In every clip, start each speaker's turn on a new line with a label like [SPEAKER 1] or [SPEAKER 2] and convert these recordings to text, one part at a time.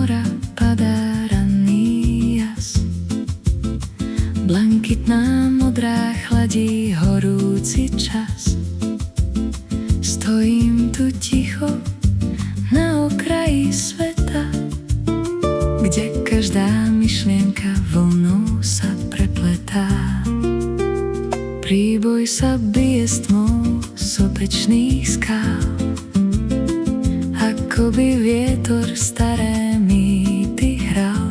[SPEAKER 1] mora padá ranný jas. Blankitná modrá chladí horúci čas. Stojím tu ticho na okraji sveta, kde každá myšlienka vlnou sa prepletá. Príboj sa bije s tmou sopečných skál, akoby vietor staré mýty hral.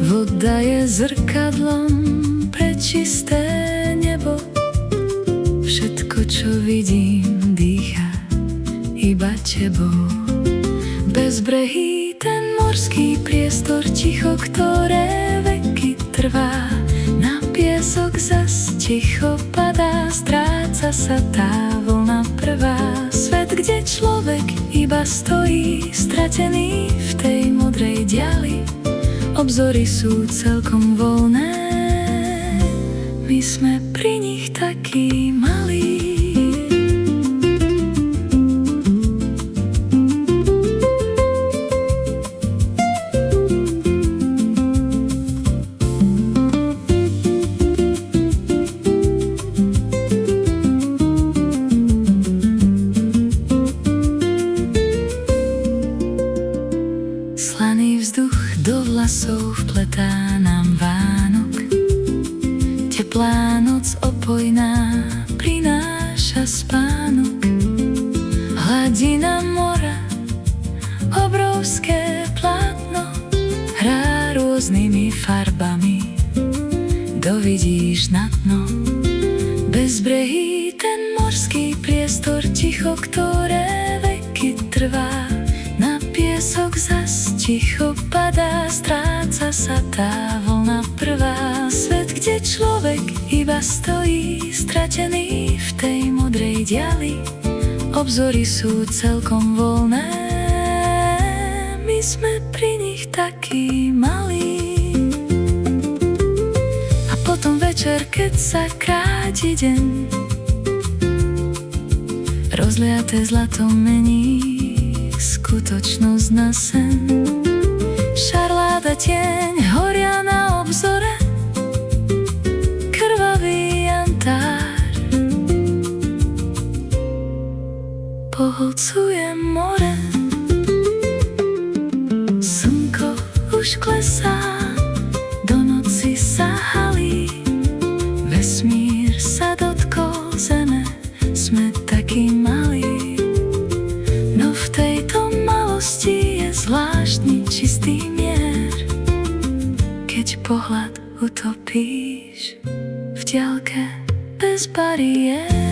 [SPEAKER 1] Voda je zrkadlom pre čisté nebo. Všetko, čo vidím, dýcha iba tebou. Bezbrehý ten morský priestor, ticho, ktoré veky trvá. Na piesok zas ticho padá, stráca sa tá vlna prvá. Svet, kde človek iba stojí, stratený v tej modrej diali. Obzory sú celkom voľné, my sme pri nich takí malí. Slaný vzduch do vlasov vpletá nám Vánok. Teplá noc opojná prináša spánok. Hladina mora, obrovské plátno, hrá rôznymi farbami, dovidíš na dno. Bezbrehý ten morský priestor, ticho, ktoré veky trvá. Na piesok zas ticho padá, stráca sa tá vlna prvá. Svet, kde človek iba stojí, stratený v tej modrej diali. Obzory sú celkom voľné, my sme pri nich takí malí. A potom večer, keď sa kráti deň, rozliaté zlato mení skutočnosť na sen. Šarláda tieň horia na obzore, krvavý jantár pohlcuje more. Slnko už klesá, do noci sa halí, vesmír sa dotkol zeme, sme takí malí. No v tejto malosti je zvláštny čistý mier, keď pohľad utopíš v diaľke bez bariér.